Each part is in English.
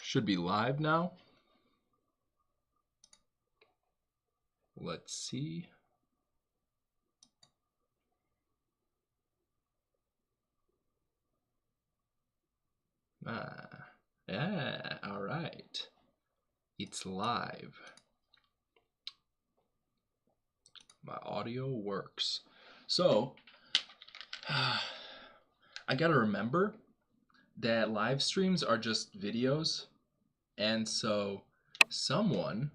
Should be live now. Let's see. Yeah, all right. It's live. My audio works. So, I gotta remember that live streams are just videos, and so someone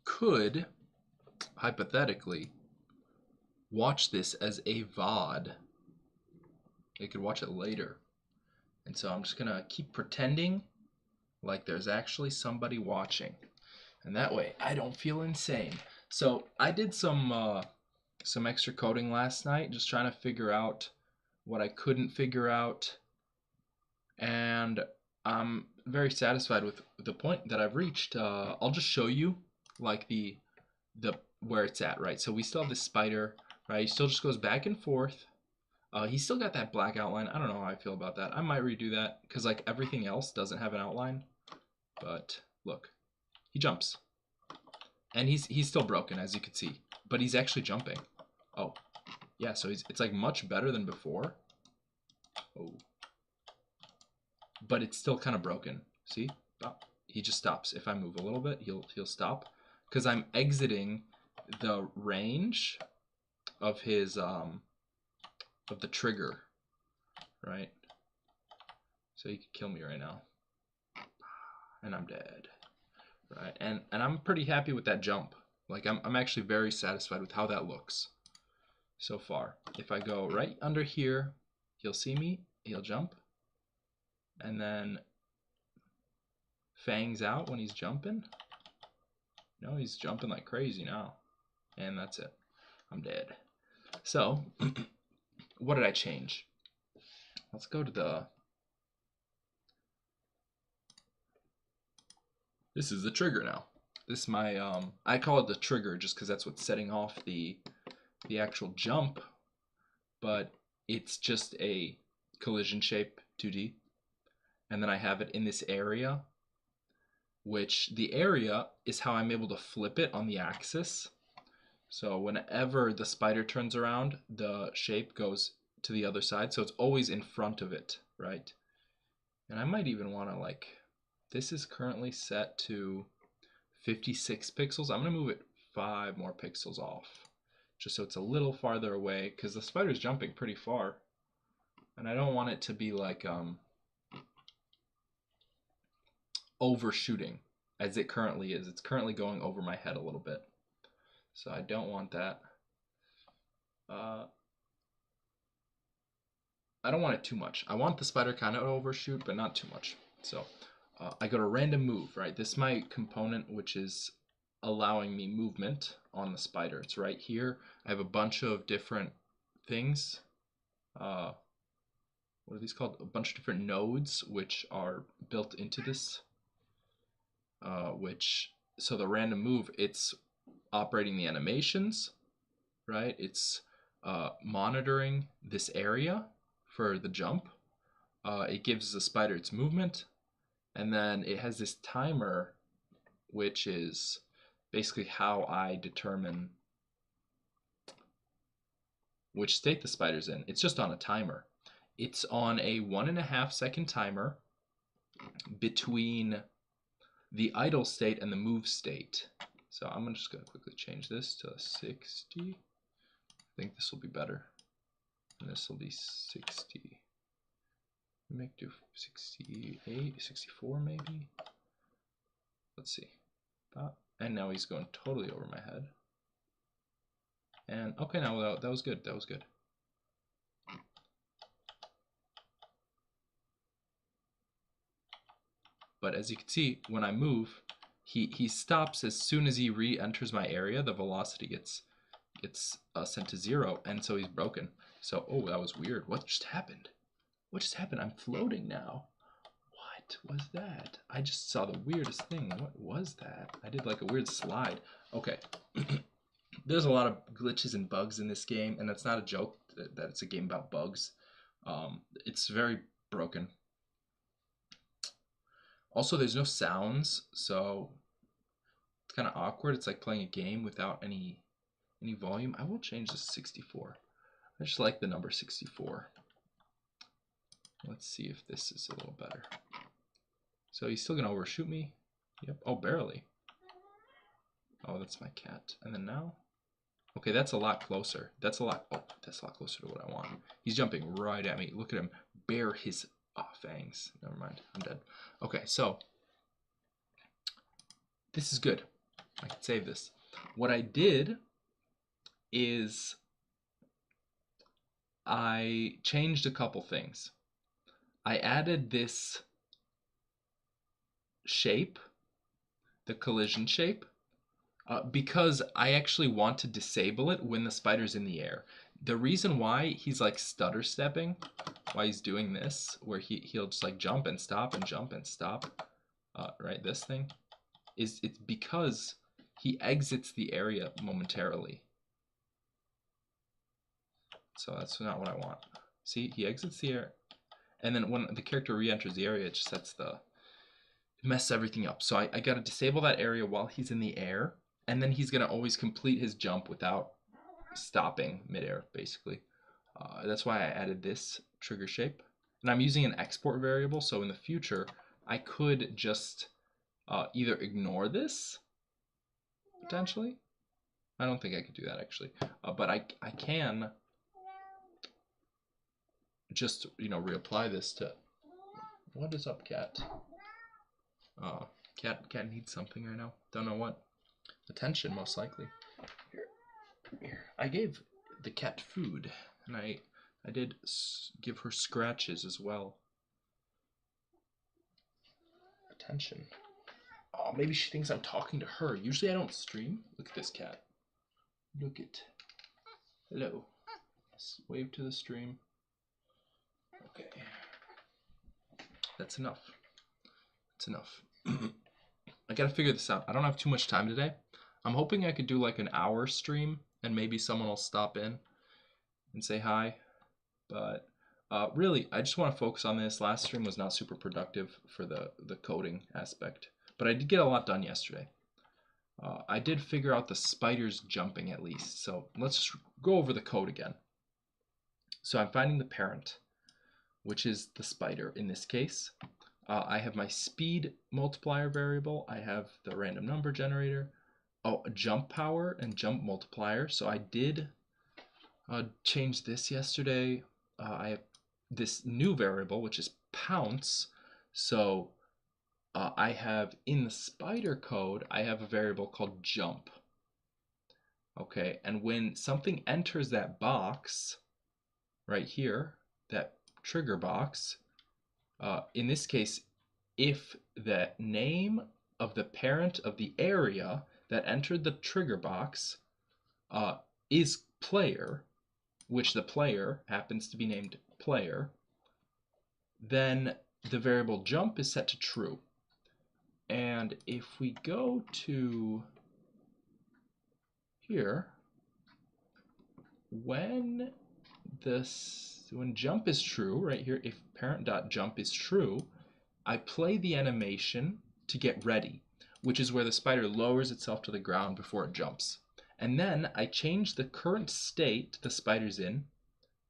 could hypothetically watch this as a VOD. They could watch it later. And so I'm just gonna keep pretending like there's actually somebody watching. And that way I don't feel insane. So I did some extra coding last night, just trying to figure out what I couldn't figure out. And I'm very satisfied with the point that I've reached. I'll just show you like the where it's at, right? So we still have this spider, right? He still just goes back and forth. He's still got that black outline. I don't know how I feel about that. I might redo that because like everything else doesn't have an outline. But look, he jumps, and he's still broken, as you can see, but he's actually jumping. Oh, yeah. So it's like much better than before. Oh, but it's still kind of broken. See? Oh, he just stops. If I move a little bit, he'll stop because I'm exiting the range of his of the trigger, right? So he could kill me right now, and I'm dead, right? And I'm pretty happy with that jump. Like I'm actually very satisfied with how that looks so far. If I go right under here, he'll see me, he'll jump, and then fangs out when he's jumping. No, he's jumping like crazy now, and that's it. I'm dead. So what did I change? Let's go to the... This is the trigger now. This is my, I call it the trigger just because that's what's setting off the actual jump, but it's just a collision shape 2D. And then I have it in this area, which the area is how I'm able to flip it on the axis. So whenever the spider turns around, the shape goes to the other side. So it's always in front of it, right? And I might even want to like, this is currently set to 56 pixels. I'm going to move it 5 more pixels off, just so it's a little farther away, because the spider's jumping pretty far. And I don't want it to be like overshooting as it currently is. It's currently going over my head a little bit. So I don't want that. I don't want it too much. I want the spider kind of to overshoot, but not too much. So I go to random move, right? This is my component, which is allowing me movement on the spider. It's right here. I have a bunch of different things. What are these called? A bunch of different nodes, which are built into this. So the random move, it's operating the animations, right? It's monitoring this area for the jump. It gives the spider its movement, and then it has this timer, which is basically how I determine which state the spider's in. It's just on a timer. It's on a 1.5 second timer between the idle state and the move state. So I'm just going to quickly change this to 60. I think this will be better. And this will be 60. Make do 68, 64 maybe. Let's see. And now he's going totally over my head. And okay, now that was good. That was good. But as you can see, when I move, he stops as soon as he re-enters my area. The velocity gets sent to 0, and so he's broken. So, oh, that was weird. What just happened? What just happened? I'm floating now. What was that? I just saw the weirdest thing. What was that? I did like a weird slide. Okay. There's a lot of glitches and bugs in this game, and that's not a joke that it's a game about bugs. It's very broken. Also, there's no sounds, so it's kind of awkward. It's like playing a game without any volume. I will change this to 64. I just like the number 64. Let's see if this is a little better. So he's still gonna overshoot me. Yep. Oh, barely. Oh, that's my cat. And then now, okay, that's a lot closer. That's a lot. Oh, that's a lot closer to what I want. He's jumping right at me. Look at him bare his fangs. Never mind. I'm dead. Okay, so this is good. I can save this. What I did is I changed a couple things. I added this shape, the collision shape, because I actually want to disable it when the spider's in the air. The reason why he's like stutter stepping, why he's doing this, where he'll just like jump and stop and jump and stop, right, this thing, it's because he exits the area momentarily. So that's not what I want. See, he exits the area, and then when the character re-enters the area, it just sets it messes everything up. So I gotta disable that area while he's in the air, and then he's gonna always complete his jump without stopping midair, basically. That's why I added this trigger shape. And I'm using an export variable, so in the future, I could just either ignore this, potentially. I don't think I could do that, actually. But I can just, reapply this to... What is up, cat? Cat needs something right now. Don't know what. Attention, most likely. Here. I gave the cat food, and I did give her scratches as well. Attention. Oh, maybe she thinks I'm talking to her. Usually I don't stream. Look at this cat. Look it. Hello. Let's wave to the stream. Okay. That's enough. That's enough. I gotta figure this out. I don't have too much time today. I'm hoping I could do like an hour stream and maybe someone will stop in and say hi. But really, I just want to focus on this. Last stream was not super productive for the coding aspect, but I did get a lot done yesterday. I did figure out the spiders jumping at least. So let's just go over the code again. So I'm finding the parent, which is the spider in this case. I have my speed multiplier variable. I have the random number generator. Oh, jump power and jump multiplier. So I did change this yesterday. I have this new variable, which is pounce. So I have in the spider code, I have a variable called jump. Okay, and when something enters that box right here, that trigger box, in this case, if the name of the parent of the area that entered the trigger box is player, which the player happens to be named player, then the variable jump is set to true. And if we go to here, when jump is true, right here, if parent.jump is true, I play the animation to get ready, which is where the spider lowers itself to the ground before it jumps. And then I change the current state the spider's in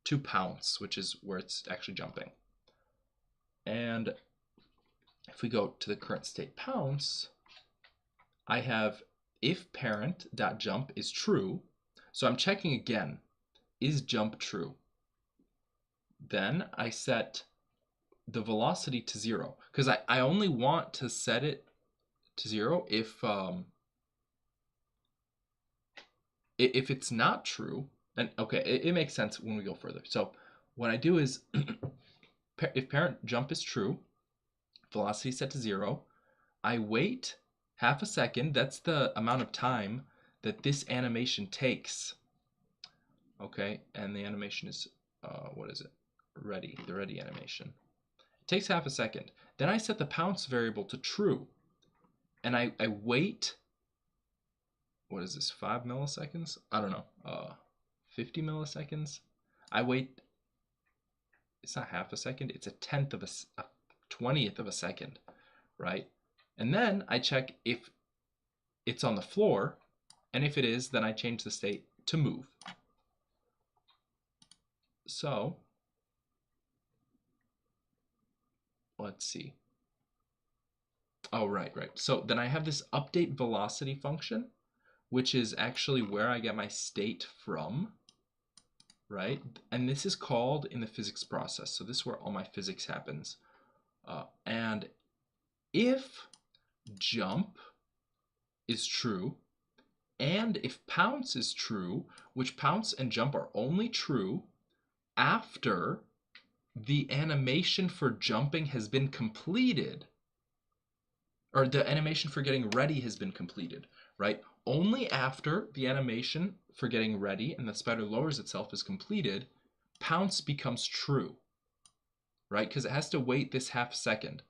to pounce, which is where it's actually jumping. And if we go to the current state pounce, I have if parent.jump is true. So I'm checking again, is jump true? Then I set the velocity to 0, because I only want to set it to 0 if it's not true. And okay, it makes sense when we go further. So what I do is if parent jump is true, velocity set to 0, I wait half a second. That's the amount of time that this animation takes. Okay, and the animation is what is it? Ready, the ready animation. It takes half a second. Then I set the pounce variable to true, and I wait. What is this? 5 milliseconds? I don't know. 50 milliseconds. I wait. It's not half a second. It's a 20th of a second. right? And then I check if it's on the floor, and if it is, then I change the state to move. So let's see. Oh, right. So then I have this update velocity function, which is actually where I get my state from, right? And this is called in the physics process. So this is where all my physics happens. And if jump is true, and if pounce is true, which pounce and jump are only true after the animation for jumping has been completed, or the animation for getting ready has been completed, right? Only after the animation for getting ready and the spider lowers itself is completed, pounce becomes true, right? Because it has to wait this half second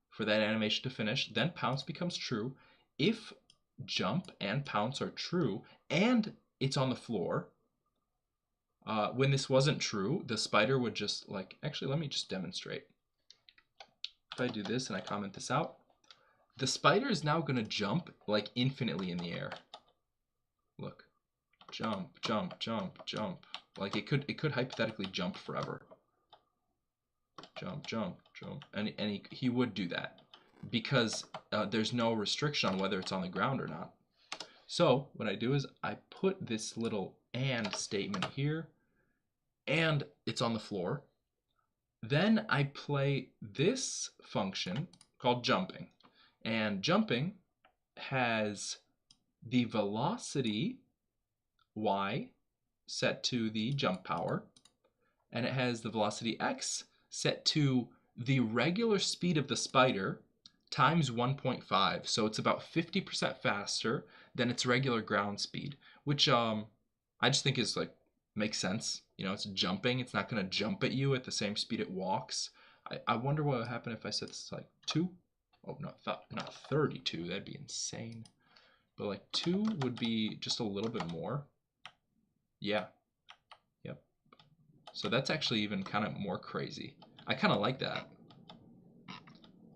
for that animation to finish. Then pounce becomes true. If jump and pounce are true and it's on the floor, when this wasn't true, the spider would just like, actually, let me just demonstrate. If I do this and I comment this out, the spider is now going to jump like infinitely in the air. Look, jump, jump, jump, jump. Like it could hypothetically jump forever. Jump, jump, jump, and he would do that because there's no restriction on whether it's on the ground or not. So what I do is I put this little and statement here, and it's on the floor. Then I play this function called jumping, and jumping has the velocity y set to the jump power, and it has the velocity x set to the regular speed of the spider times 1.5. So it's about 50% faster than its regular ground speed, which I just think is like makes sense. You know, it's jumping. It's not going to jump at you at the same speed it walks. I wonder what would happen if I set this like 2. Oh, not 32. That'd be insane. But like 2 would be just a little bit more. Yeah. Yep. So that's actually even kind of more crazy. I kind of like that.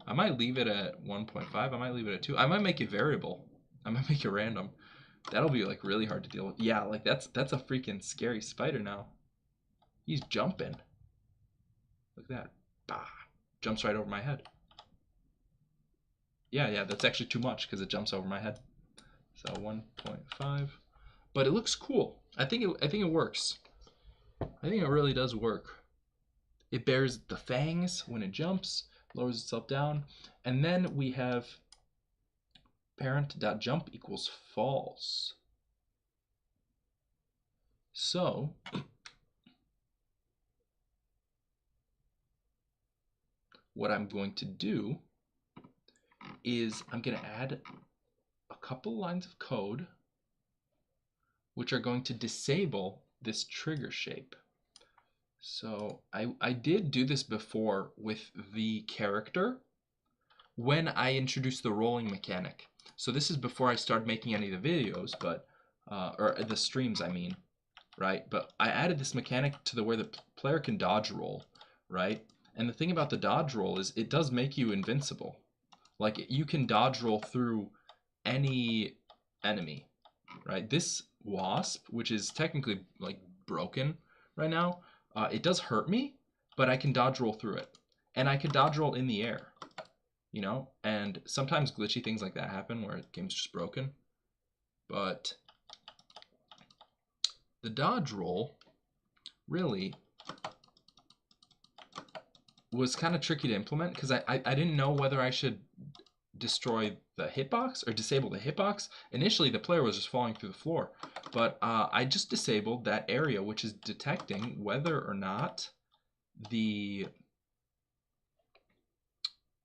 I might leave it at 1.5. I might leave it at 2. I might make it variable. I might make it random. That'll be like really hard to deal with. Yeah, like that's a freaking scary spider now. He's jumping. Look at that. Bah. Jumps right over my head. Yeah, that's actually too much because it jumps over my head. So 1.5. But it looks cool. I think it works. I think it really does work. It bears the fangs when it jumps, lowers itself down, and then we have parent.jump equals false. So what I'm going to do is I'm going to add a couple lines of code which are going to disable this trigger shape. So I did do this before with the character when I introduced the rolling mechanic. So this is before I started making any of the videos, but or the streams, I mean, right? But I added this mechanic to the where the player can dodge roll, right? And the thing about the dodge roll is it does make you invincible. Like you can dodge roll through any enemy, right? This wasp, which is technically like broken right now, it does hurt me, but I can dodge roll through it. And I can dodge roll in the air, you know? And sometimes glitchy things like that happen where the game's just broken. But the dodge roll really was kind of tricky to implement because I didn't know whether I should destroy the hitbox or disable the hitbox. Initially, the player was just falling through the floor, but I just disabled that area, which is detecting whether or not the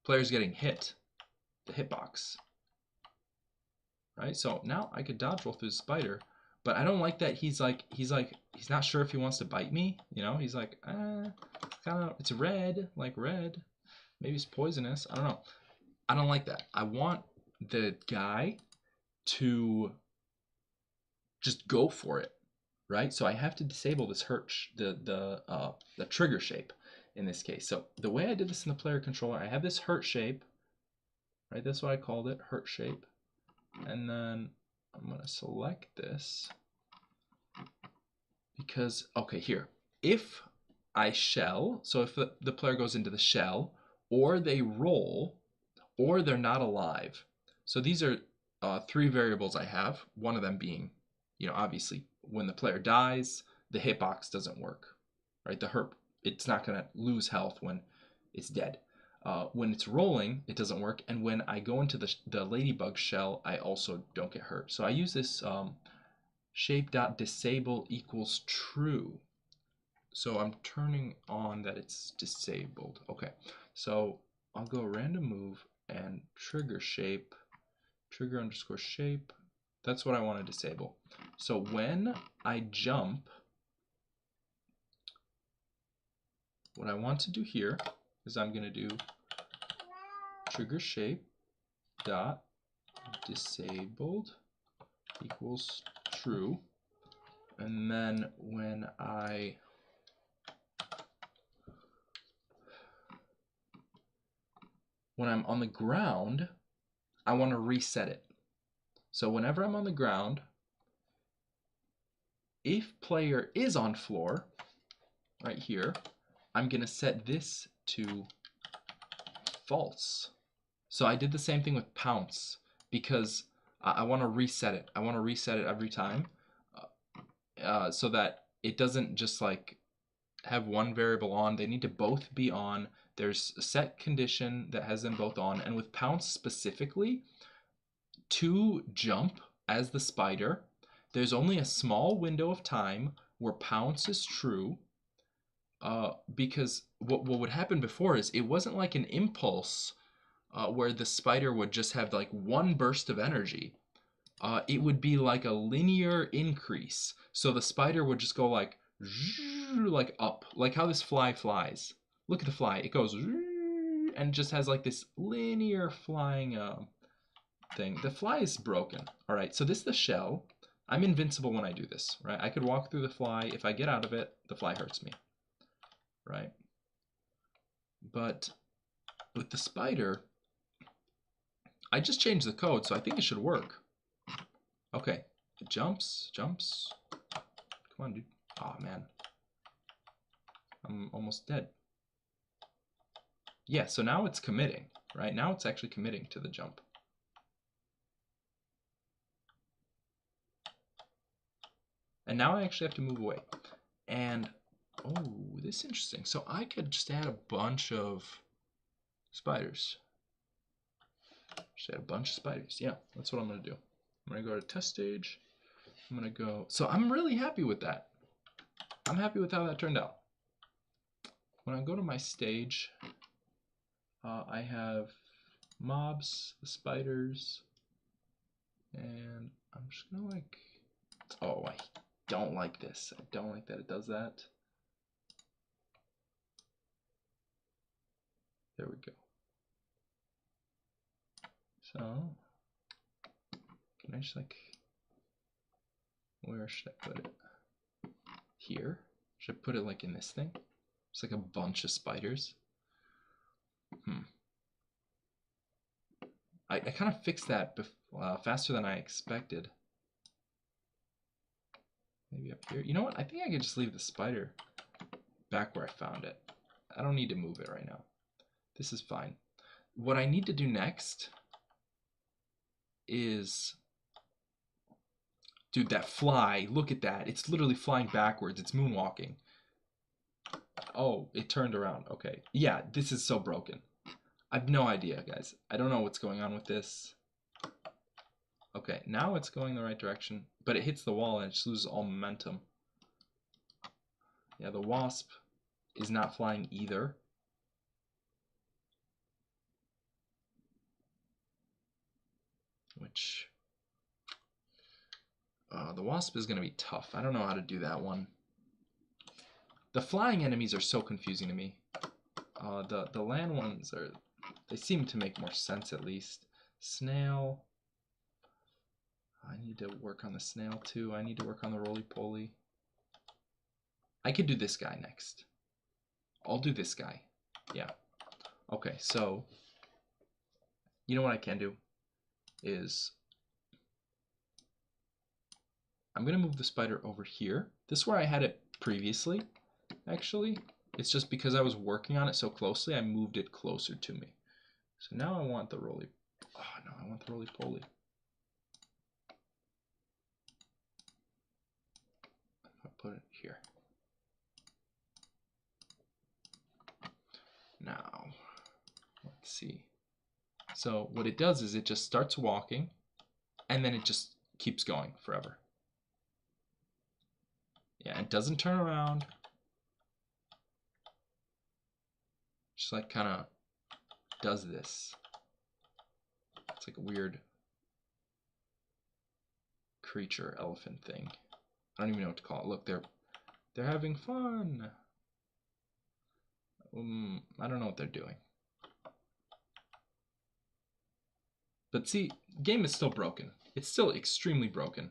player's getting hit, the hitbox, right? So now I could dodge roll through the spider, but I don't like that he's not sure if he wants to bite me, you know? He's like, it's red, like red. Maybe it's poisonous. I don't know. I don't like that. I want the guy to just go for it, right? So I have to disable this the trigger shape in this case. So the way I did this in the player controller, I have this hurt shape, right? That's what I called it, hurt shape. And then I'm gonna select this because, okay, here, if I shell, so if the player goes into the shell, or they roll, or they're not alive. So these are 3 variables I have, one of them being, obviously, when the player dies, the hitbox doesn't work, right? The hurt, it's not gonna lose health when it's dead. When it's rolling, it doesn't work, and when I go into the ladybug shell, I also don't get hurt. So I use this shape.disable equals true. So I'm turning on that it's disabled. Okay, so I'll go random move and trigger shape, trigger underscore shape. That's what I want to disable. So when I jump, what I want to do here is I'm going to do trigger shape dot disabled equals true, and then when I'm on the ground, I want to reset it. So whenever I'm on the ground, if player is on floor, right here, I'm going to set this to false. So I did the same thing with pounce because I want to reset it. I want to reset it every time so that it doesn't just like have one variable on. They need to both be on. There's a set condition that has them both on. And with pounce specifically, to jump as the spider, there's only a small window of time where pounce is true, because what would happen before is it wasn't like an impulse where the spider would just have like one burst of energy. It would be like a linear increase. So the spider would just go like up, like how this fly flies. Look at the fly. It goes and just has like this linear flying thing. The fly is broken. All right, so this is the shell. I'm invincible when I do this, right? I could walk through the fly. If I get out of it, the fly hurts me, right? But with the spider, I just changed the code, so I think it should work. Okay, it jumps. Come on, dude. Oh, man. I'm almost dead. Yeah, so now it's committing, right? Now it's actually committing to the jump. And now I actually have to move away. And, oh, this is interesting. So I could just add a bunch of spiders. Just add a bunch of spiders. Yeah, that's what I'm going to do. I'm going to go to test stage. I'm going to go. So I'm really happy with that. I'm happy with how that turned out. When I go to my stage, I have mobs, the spiders, and I'm just going to like, oh, I don't like this. I don't like that it does that. There we go. So, can I just like, where should I put it? Here? Should I put it like in this thing? It's like a bunch of spiders. I kind of fixed that faster than I expected. Maybe up here. You know what? I think I could just leave the spider back where I found it. I don't need to move it right now. This is fine. What I need to do next is, dude, that fly, look at that. It's literally flying backwards. It's moonwalking. Oh, it turned around. Okay. Yeah, this is so broken. I have no idea, guys. I don't know what's going on with this. Okay, now it's going the right direction, but it hits the wall and it just loses all momentum. Yeah, the wasp is not flying either. Which, the wasp is going to be tough. I don't know how to do that one. The flying enemies are so confusing to me. The land ones are, they seem to make more sense at least. Snail. I need to work on the snail too. I need to work on the roly-poly. I could do this guy next. I'll do this guy. Yeah. Okay, so you know what I can do is I'm going to move the spider over here. This is where I had it previously, actually. It's just because I was working on it so closely, I moved it closer to me. So now I want the roly. Oh no, I want the roly-poly. I'll put it here. Now, let's see. So what it does is it just starts walking, and then it just keeps going forever. Yeah, it doesn't turn around. Just like kind of does this. It's like a weird creature elephant thing. I don't even know what to call it. Look, they're having fun. I don't know what they're doing. But see, game is still broken. It's still extremely broken.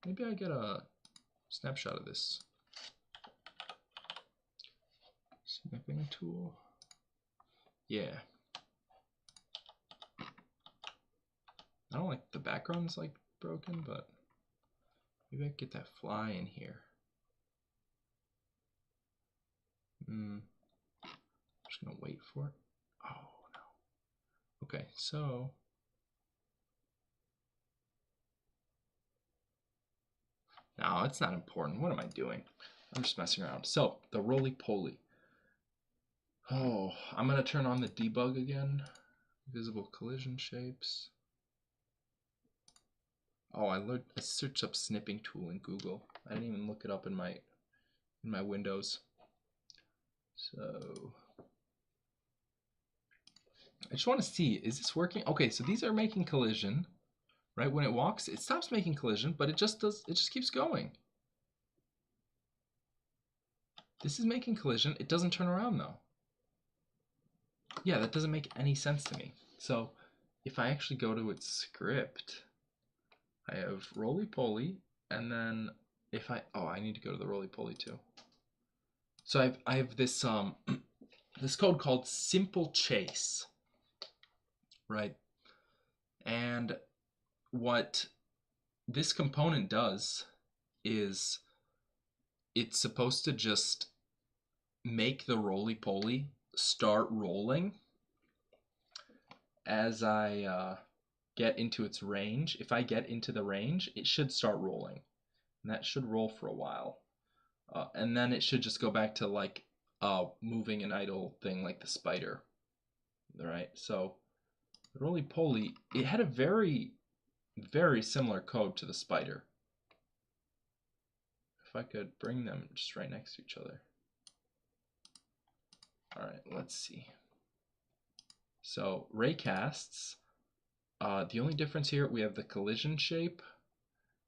Maybe I get a snapshot of this. Snipping tool. Yeah. I don't like the background's like broken, but maybe I can get that fly in here. I'm just gonna wait for it. Oh no. Okay, so no, it's not important. What am I doing? I'm just messing around. So the roly-poly. Oh, I'm gonna turn on the debug again. Visible collision shapes. Oh, I searched up snipping tool in Google. I didn't even look it up in my Windows. So I just want to see, is this working? Okay, so these are making collision, right? When it walks, it stops making collision, but it just keeps going. This is making collision. It doesn't turn around though. Yeah, that doesn't make any sense to me. So if I actually go to its script, I have roly-poly, and then if I need to go to the roly-poly too. So I have this this code called simple chase, right? And what this component does is it's supposed to just make the roly-poly start rolling as I get into its range. If I get into the range, it should start rolling, and that should roll for a while, and then it should just go back to like moving an idle thing like the spider, right? So the roly-poly, it had a very similar code to the spider. If I could bring them just right next to each other. All right, let's see. So raycasts, the only difference here, we have the collision shape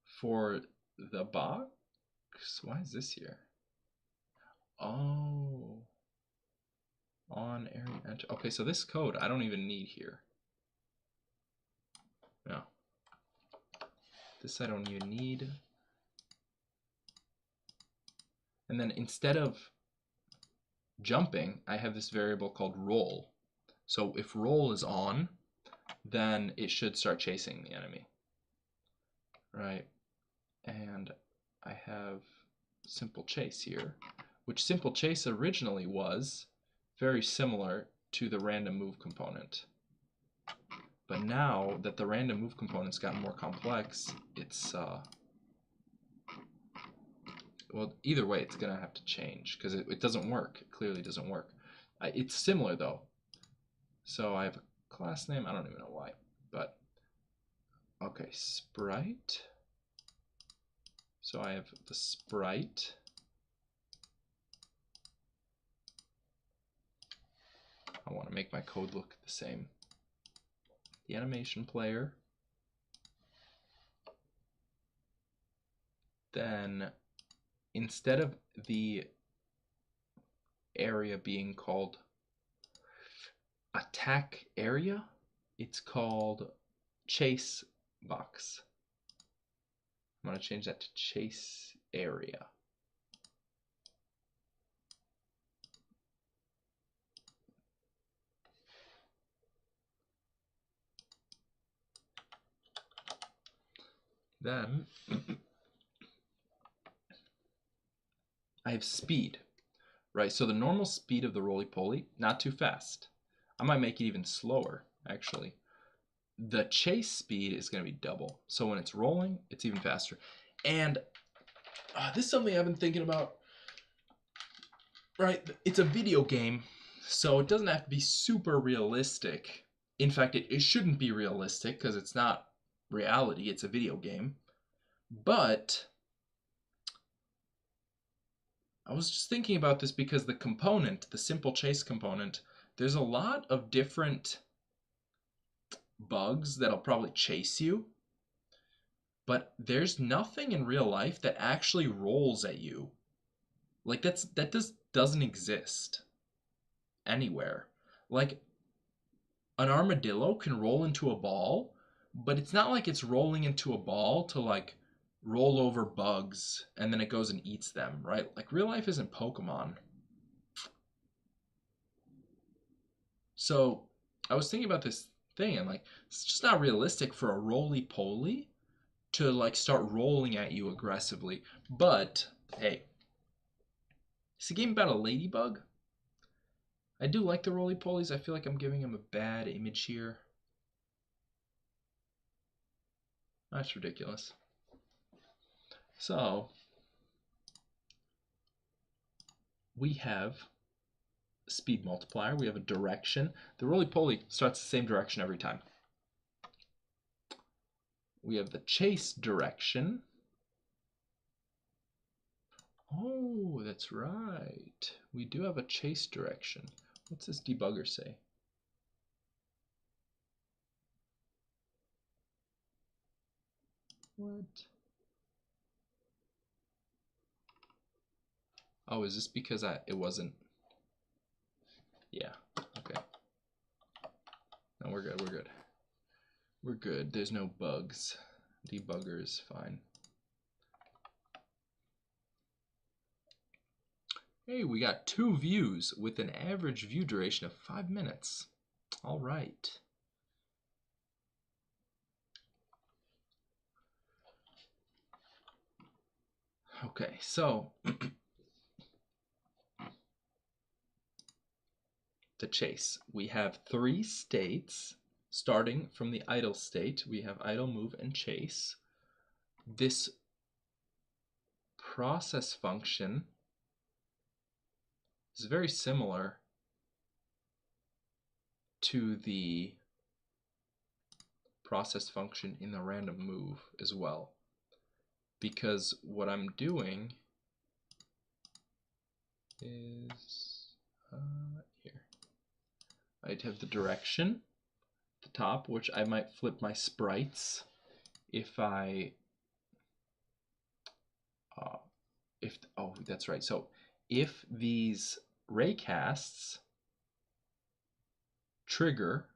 for the box. Why is this here? Oh, on area enter. Okay, so this code I don't even need here. No, this I don't even need. And then instead of jumping, I have this variable called roll. So if roll is on, then it should start chasing the enemy, right? And I have simple chase here, which simple chase originally was very similar to the random move component. But now that the random move component's gotten more complex, it's well, either way, it's gonna have to change because it doesn't work. It clearly doesn't work. It's similar though. So I have a class name. I don't even know why, but okay, sprite. So I have the sprite. I want to make my code look the same. The animation player. Then instead of the area being called attack area, it's called chase box. I'm going to change that to chase area. Then I have speed, right? So the normal speed of the roly-poly, not too fast. I might make it even slower, actually. The chase speed is going to be double. So when it's rolling, it's even faster. And this is something I've been thinking about. Right, it's a video game, so it doesn't have to be super realistic. In fact, it shouldn't be realistic because it's not reality, it's a video game. But I was just thinking about this because the component, the simple chase component, there's a lot of different bugs that'll probably chase you, but there's nothing in real life that actually rolls at you. Like that doesn't exist anywhere. Like an armadillo can roll into a ball, but it's not like it's rolling into a ball to like roll over bugs and then it goes and eats them, right? Like real life isn't Pokemon. So I was thinking about this thing and like it's just not realistic for a roly-poly to like start rolling at you aggressively. But hey, it's a game about a ladybug. I do like the roly-polies. I feel like I'm giving them a bad image here. That's ridiculous. So we have a speed multiplier. We have a direction. The roly-poly starts the same direction every time. We have the chase direction. Oh, that's right. We do have a chase direction. What's this debugger say? What? Oh, is this because it wasn't? Yeah, okay. No, we're good, we're good. We're good, there's no bugs. Debugger is fine. Hey, we got 2 views with an average view duration of 5 minutes. All right. Okay, so the chase. We have 3 states starting from the idle state. We have idle, move, and chase. This process function is very similar to the process function in the random move as well, because what I'm doing is here. I'd have the direction at the top, which I might flip my sprites if I oh, that's right. So if these raycasts trigger,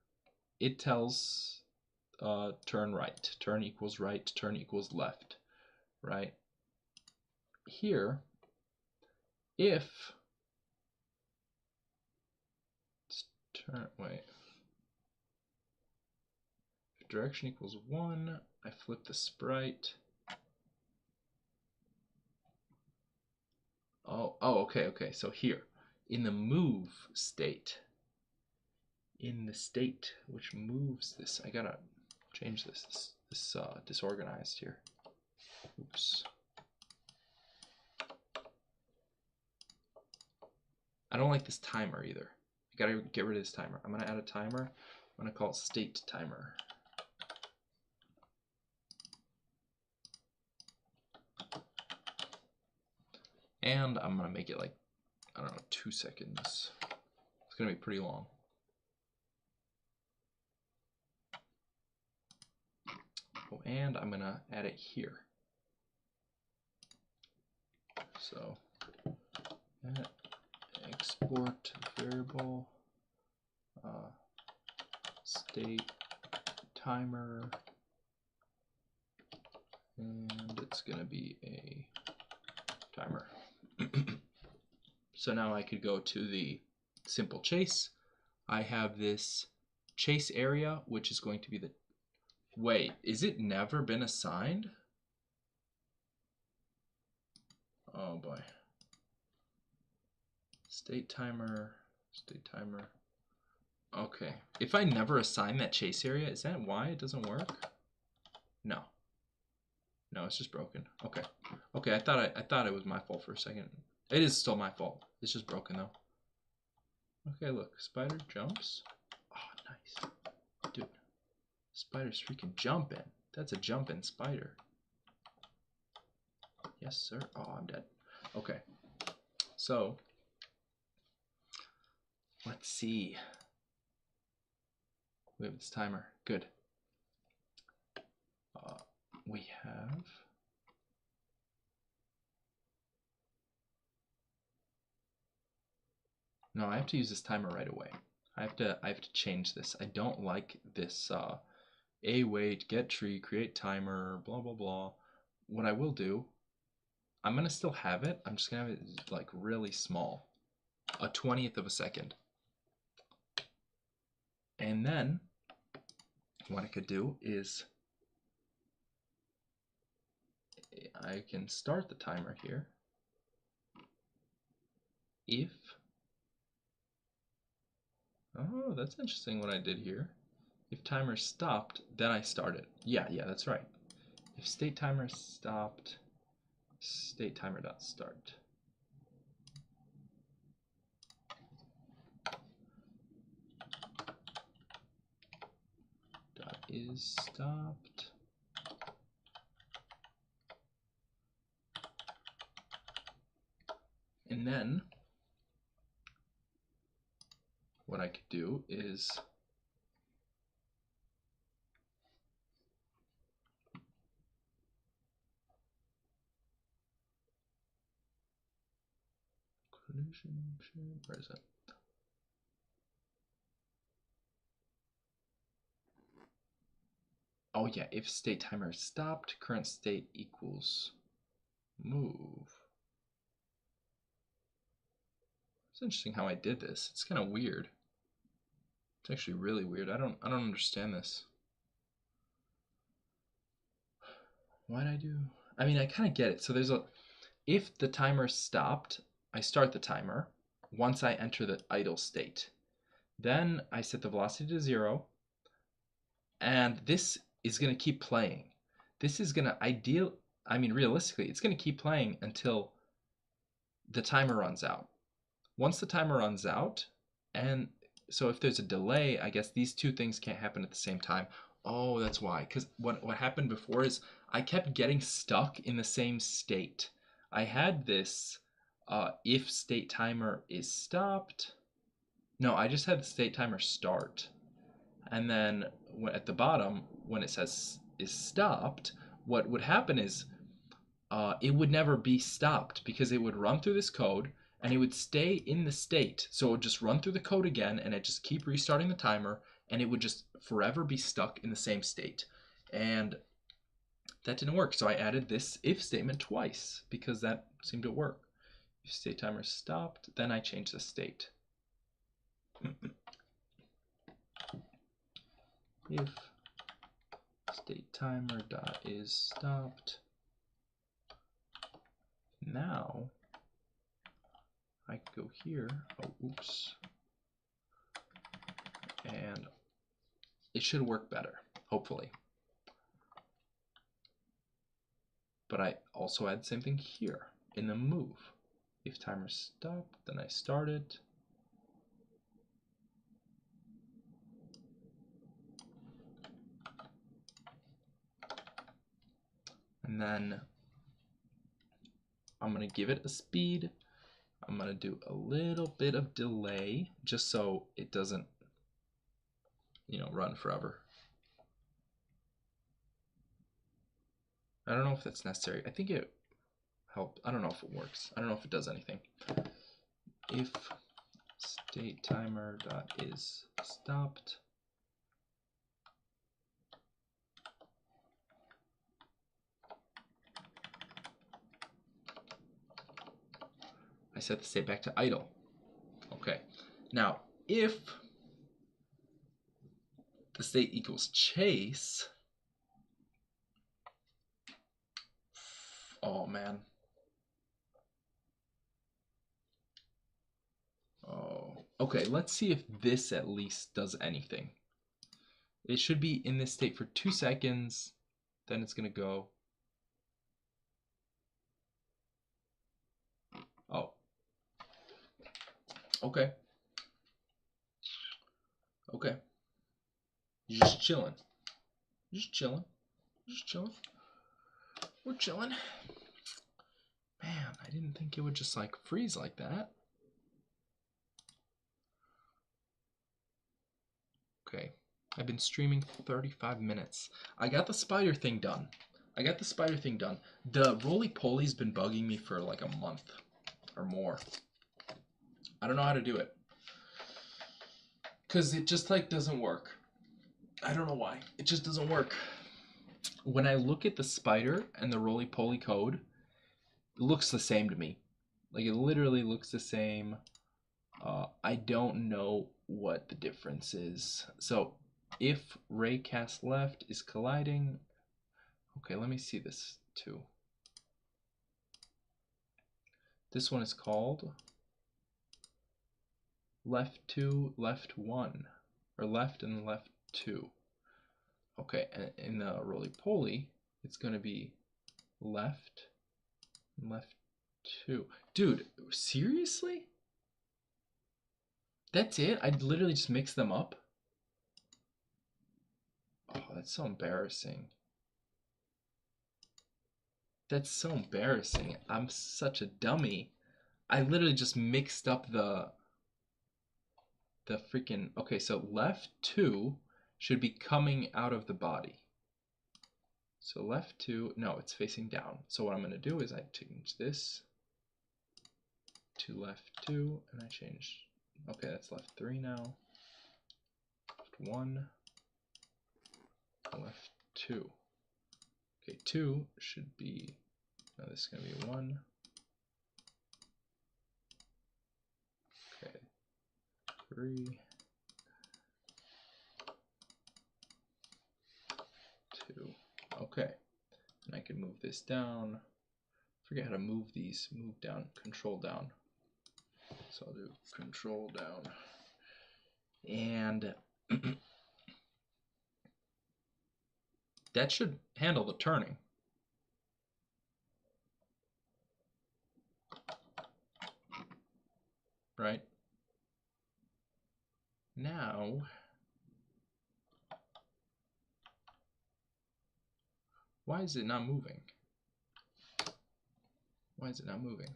it tells turn right, turn equals right, turn equals left, right? Here, if if direction equals 1, I flip the sprite. Oh, okay. So here, in the move state, in the state which moves this, I gotta change this. This disorganized here. Oops. I don't like this timer either. I gotta get rid of this timer. I'm gonna add a timer. I'm gonna call it state timer. And I'm gonna make it like, I don't know, 2 seconds. It's gonna be pretty long. Oh, and I'm gonna add it here. So export variable state timer, and it's gonna be a timer. So now I could go to the simple chase. I have this chase area, which is going to be the, wait, is it never been assigned? Oh boy. State timer, state timer. Okay. If I never assign that chase area, is that why it doesn't work? No. No, it's just broken. Okay. Okay, I thought it was my fault for a second. It is still my fault. It's just broken though. Okay, look. Spider jumps. Oh, nice. Dude. Spider's freaking jumping. That's a jumping spider. Yes, sir. Oh, I'm dead. Okay. So, let's see. We have this timer. Good. We have... No, I have to use this timer right away. I have to change this. I don't like this await, get tree, create timer, blah blah blah. What I will do, I'm gonna still have it. I'm just gonna have it like really small, a 20th of a second. And then what I could do is I can start the timer here if... Oh, that's interesting what I did here. If timer stopped, then I started. Yeah, that's right. If state timer stopped, state timer dot start. Dot is stopped. And then what I could do is where is it? Oh yeah, if state timer stopped, current state equals move. It's interesting how I did this. It's kind of weird. It's actually really weird. I don't understand this. Why'd I do? I mean, I kind of get it. So there's a, if the timer stopped, I start the timer once I enter the idle state. Then I set the velocity to 0, and this is going to keep playing. This is going to realistically, it's going to keep playing until the timer runs out. Once the timer runs out, and so if there's a delay, I guess these two things can't happen at the same time. Oh, that's why. Because what happened before is I kept getting stuck in the same state. I had this if state timer is stopped. No, I just had the state timer start. And then at the bottom, when it says is stopped, what would happen is it would never be stopped because it would run through this code and it would stay in the state. So it would just run through the code again and it just keep restarting the timer and it would just forever be stuck in the same state. And that didn't work. So I added this if statement twice because that seemed to work. If state timer stopped, then I changed the state. If state timer dot is stopped, now I can go here, oh oops, and it should work better, hopefully. But I also add the same thing here in the move. If timer stopped, then I start it. And then I'm going to give it a speed. I'm going to do a little bit of delay just so it doesn't, run forever. I don't know if that's necessary. I think it helped. I don't know if it works. I don't know if it does anything. If state timer dot is stopped, I set the state back to idle. Okay. Now, if the state equals chase, oh man. Okay, let's see if this at least does anything. It should be in this state for 2 seconds, then it's gonna go. Oh. Okay. Okay. You're just chilling. Just chilling. Just chilling. We're chilling. Man, I didn't think it would just like freeze like that. Okay. I've been streaming 35 minutes. I got the spider thing done. The roly-poly's been bugging me for like a month or more. I don't know how to do it. Because it just like doesn't work. I don't know why. It just doesn't work. When I look at the spider and the roly-poly code, it looks the same to me. Like it literally looks the same. I don't know what the difference is. So if raycast left is colliding, okay, let me see this too. This one is called left 2, left 1, or left and left 2. Okay, and in the roly-poly, it's going to be left and left 2. Dude, seriously? That's it? I literally just mix them up? Oh, that's so embarrassing. That's so embarrassing. I'm such a dummy. I literally just mixed up the freaking... Okay, so left 2 should be coming out of the body. So left 2, no, it's facing down. So what I'm going to do is I change this to left 2, and I change... Okay, that's left 3 now. Left 1. Left 2. Okay, 2 should be... No, this is going to be 1. Okay. 3. 2. Okay. And I can move this down. Forget how to move these. Move down. Control down. So I'll do control down. And that should handle the turning. Right? Now, why is it not moving? Why is it not moving?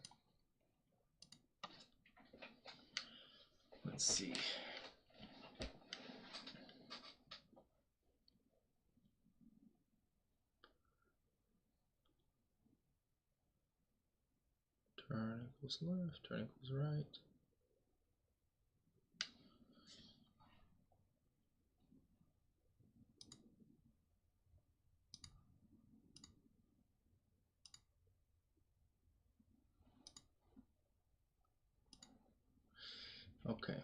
Let's see. Turn equals left, turn equals right. Okay.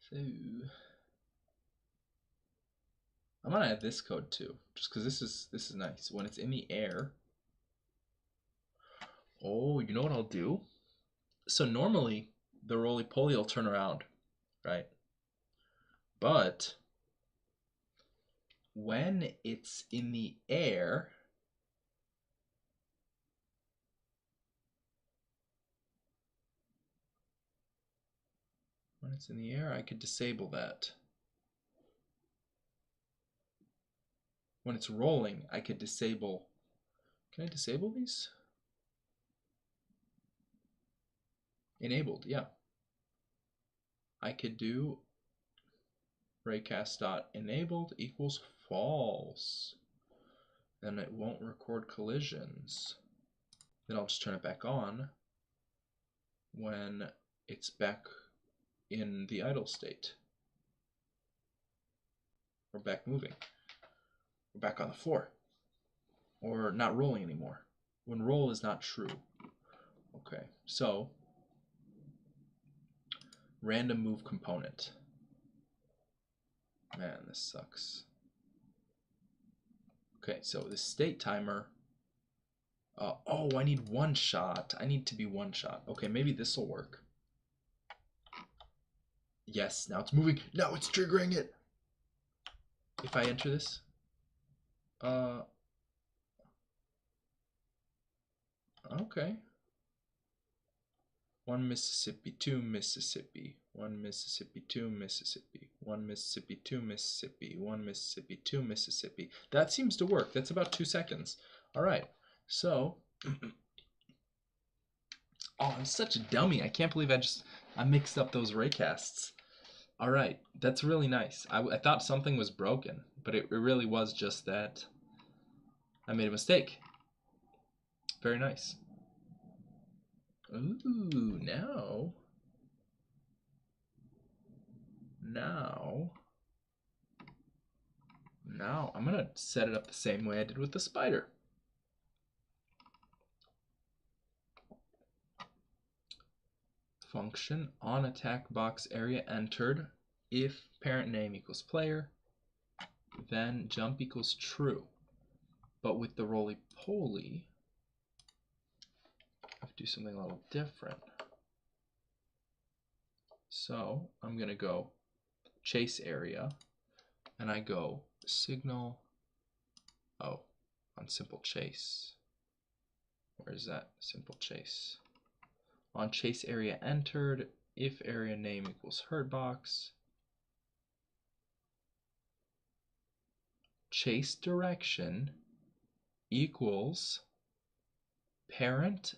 So I'm gonna add this code too, just because this is nice. When it's in the air. Oh, you know what I'll do? So normally the roly-poly will turn around, right? But when it's in the air, I could disable that. When it's rolling, I could disable. Can I disable these? Enabled, yeah. I could do raycast.enabled equals false. Then it won't record collisions. Then I'll just turn it back on when it's back in the idle state. We're back moving. We're back on the floor. Or not rolling anymore. When roll is not true. Okay, so random move component. Man, this sucks. Okay, so the state timer. Oh, I need one shot. I need to be one shot. Okay, maybe this will work. Yes, now it's moving. Now it's triggering it. If I enter this, okay. 1 Mississippi, 2 Mississippi, 1 Mississippi, 2 Mississippi, 1 Mississippi, 2 Mississippi, 1 Mississippi, 2 Mississippi. That seems to work. That's about 2 seconds. All right. So, oh, I'm such a dummy. I can't believe I mixed up those raycasts. All right, that's really nice. I thought something was broken, but it really was just that I made a mistake. Very nice. Ooh, now I'm gonna set it up the same way I did with the spider. Function on attack box area entered. If parent name equals player, then jump equals true. But with the roly-poly, I have to do something a little different. So I'm gonna go chase area, and I go signal, oh, on simple chase. Where's that simple chase? On chase area entered, if area name equals herd box, chase direction equals parent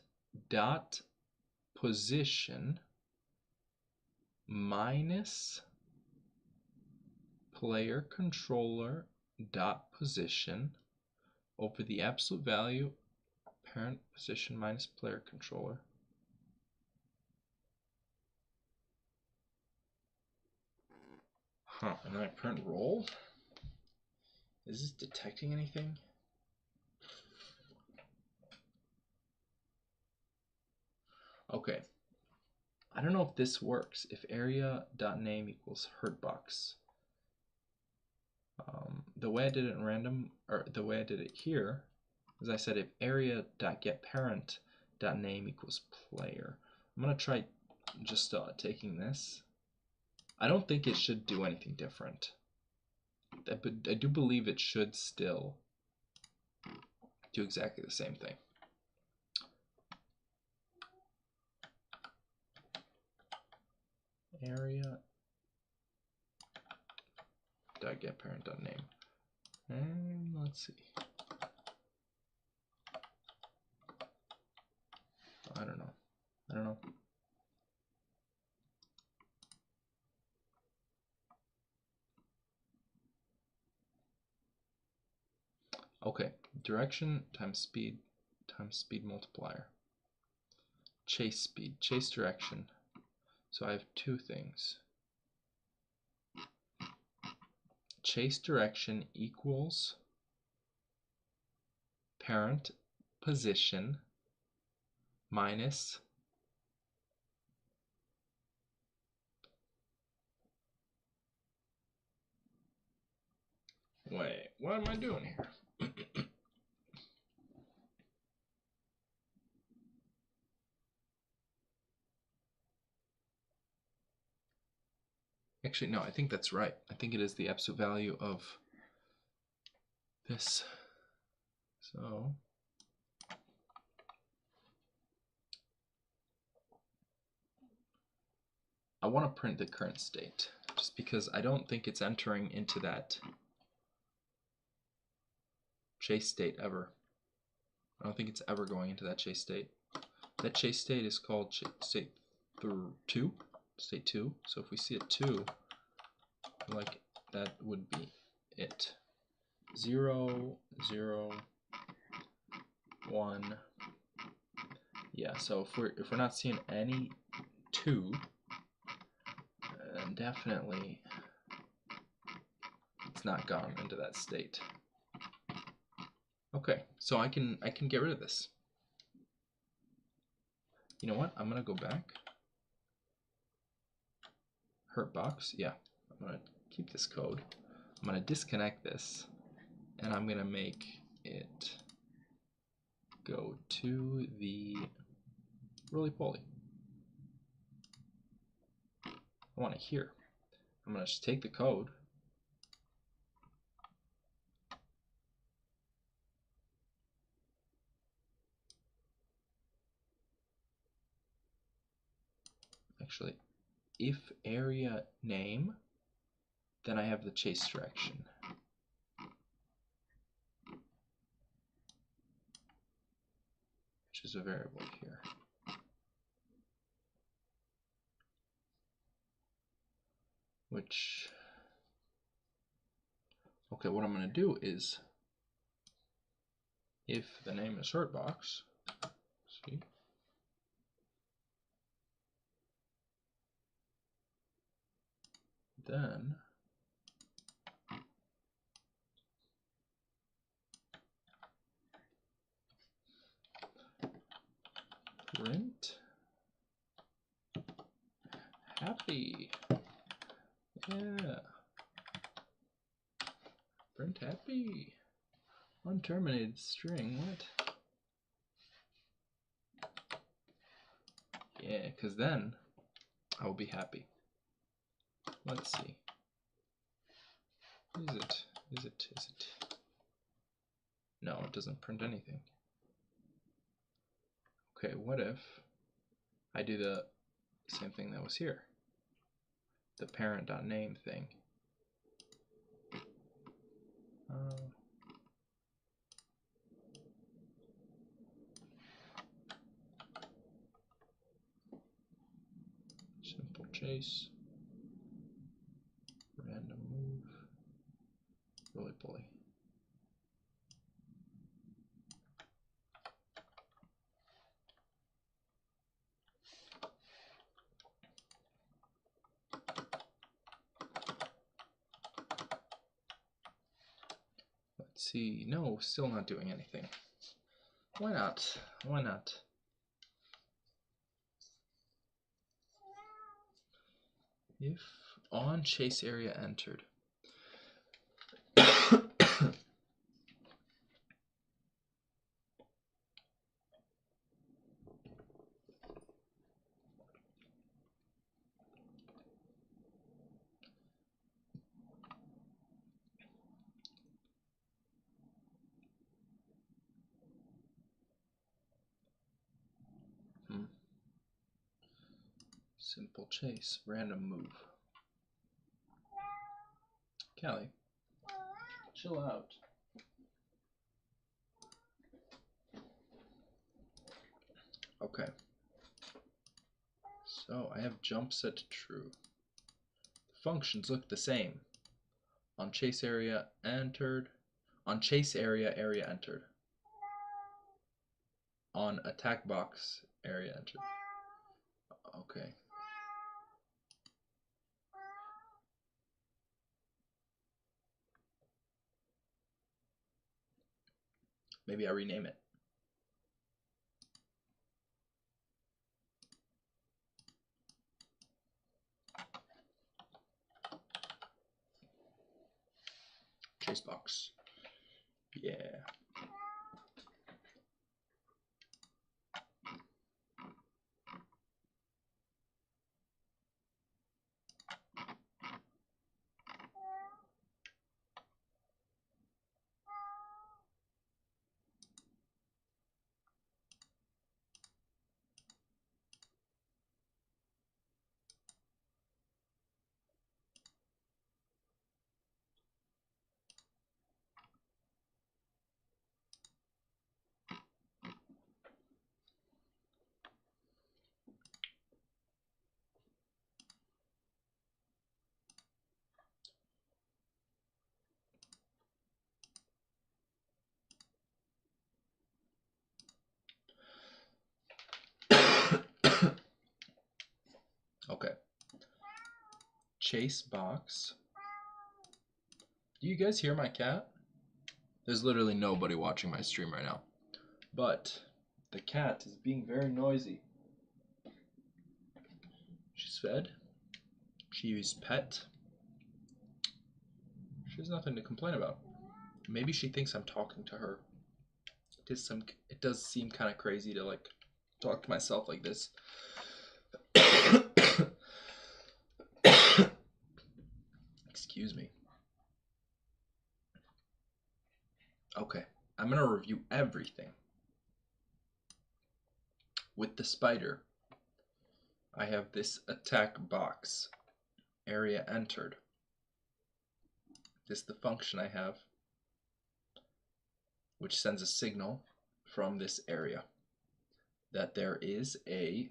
dot position minus player controller dot position over the absolute value parent position minus player controller. Huh, and then I print roll? Is this detecting anything? Okay. I don't know if this works. If area.name equals herdbox. The way I did it in random, or the way I did it here, is I said if area.getParent.name equals player. I'm going to try just taking this. I don't think it should do anything different. But I do believe it should still do exactly the same thing. Area.getParent.name. And let's see. I don't know. Okay, direction times speed multiplier. Chase speed, chase direction. So I have two things. Chase direction equals parent position minus wait, what am I doing here? Actually, no, I think that's right. I think it is the absolute value of this. So I want to print the current state just because I don't think it's entering into that chase state ever. I don't think it's ever going into that chase state. That chase state is called state 2. State 2. So if we see it 2, like that would be it. 0, 0, 1. Yeah, so if we're not seeing any 2, then definitely it's not gone into that state. Okay, so I can get rid of this. You know what? I'm gonna go back. Hurtbox, yeah. I'm gonna keep this code. I'm gonna disconnect this, and I'm gonna make it go to the roly-poly. I want it here. I'm going to just take the code. Actually, if area name, then I have the chase direction. Which is a variable here. Which, okay, what I'm going to do is, if the name is shortbox, see, then print happy. Yeah. Print happy. Unterminated string. What? Yeah, because then I will be happy. Let's see. Is it? Is it? Is it? No, it doesn't print anything. Okay, what if I do the same thing that was here? The parent.name thing. Simple chase. Random move. Roly-poly. Let's see. No, still not doing anything. Why not? Why not? If on chase area entered. Simple chase, random move. Callie, chill out. Okay. So I have jump set to true. The functions look the same. On chase area entered. On chase area, area entered. On attack box, area entered. Okay. Maybe I rename it. Chase box. Yeah. Okay. Chase box. Do you guys hear my cat? There's literally nobody watching my stream right now. But the cat is being very noisy. She's fed. She's pet. She has nothing to complain about. Maybe she thinks I'm talking to her. It does seem kind of crazy to like talk to myself like this. Excuse me. Okay, I'm gonna review everything. With the spider, I have this attack box, area entered. This is the function I have, which sends a signal from this area that there is a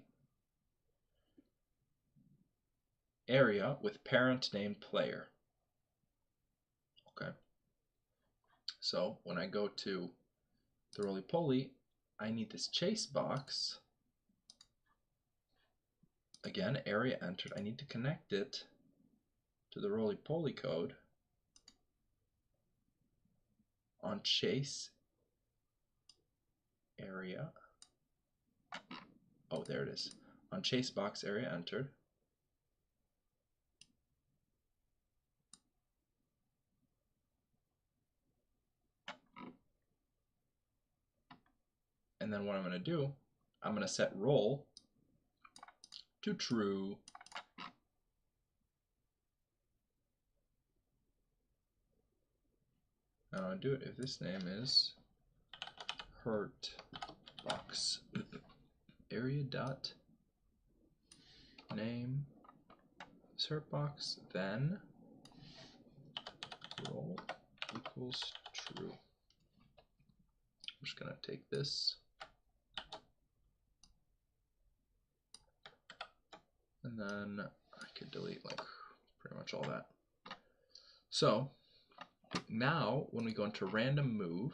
area with parent named player. Okay. So when I go to the roly-poly, I need this chase box. Again, area entered. I need to connect it to the roly-poly code on chase area. Oh, there it is. On chase box area entered. And then what I'm going to do, I'm going to set roll to true. Now I'll do it if this name is hurt box area dot name hurt box, then roll equals true. I'm just gonna take this and then I could delete like pretty much all that. So now when we go into random move,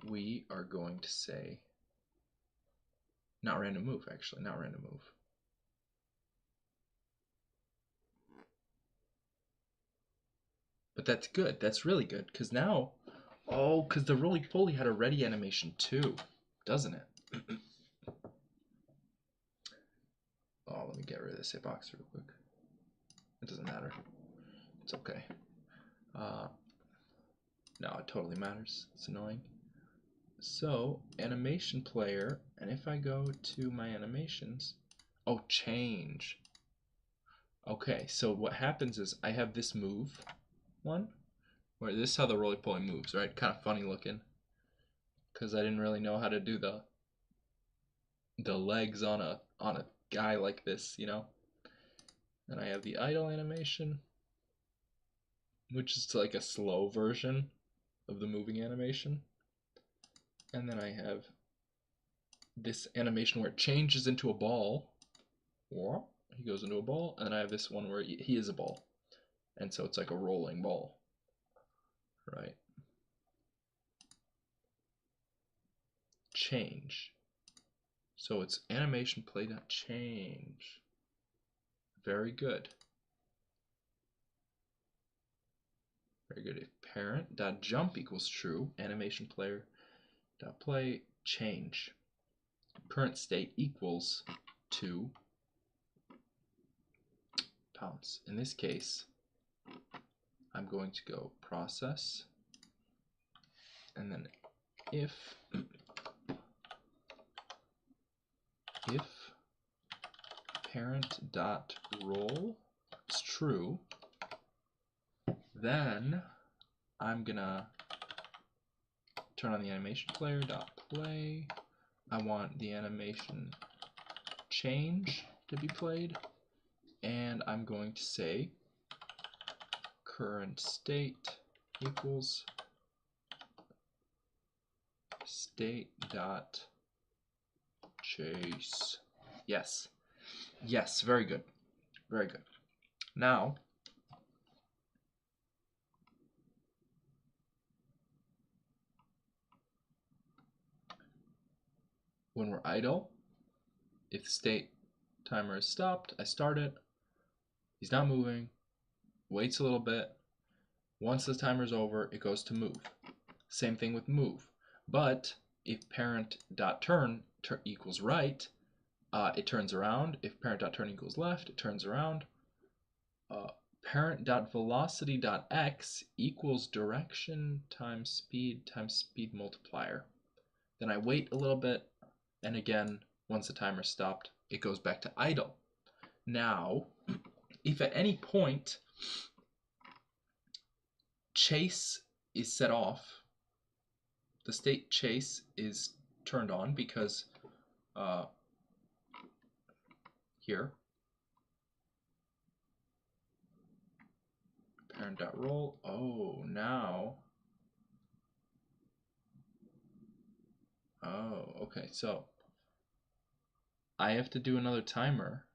we are going to say, not random move actually, not random move. But that's good, that's really good, because now, oh, because the roly-poly had a ready animation too, doesn't it? Oh, let me get rid of this hitbox real quick. It doesn't matter. It's okay. No, it totally matters. It's annoying. So, animation player, and if I go to my animations, oh, change. Okay, so what happens is I have this move one, where this is how the roly-poly moves, right? Kind of funny looking, because I didn't really know how to do the legs on a guy like this, you know. And I have the idle animation, which is like a slow version of the moving animation. And then I have this animation where it changes into a ball. He goes into a ball, and then I have this one where he is a ball. And so it's like a rolling ball, right? Change. So it's animation play.change. Very good. Very good. If parent.jump equals true, animation player.play change. Current state equals to pounce. In this case, I'm going to go process, and then if parent.roll is true, then I'm gonna turn on the animation player.play. I want the animation change to be played, and I'm going to say current state equals state dot chase. Yes. Yes, very good. Very good. Now, when we're idle, if the state timer is stopped, I start it. He's not moving. Waits a little bit. Once the timer's over, it goes to move. Same thing with move. But if parent.turn equals right, it turns around. If parent.turn equals left, it turns around. parent.velocity.x equals direction times speed multiplier. Then I wait a little bit, and again, once the timer stopped, it goes back to idle. Now, if at any point chase is set off, the state chase is turned on because here, parent.roll, oh, now, oh, okay, so I have to do another timer,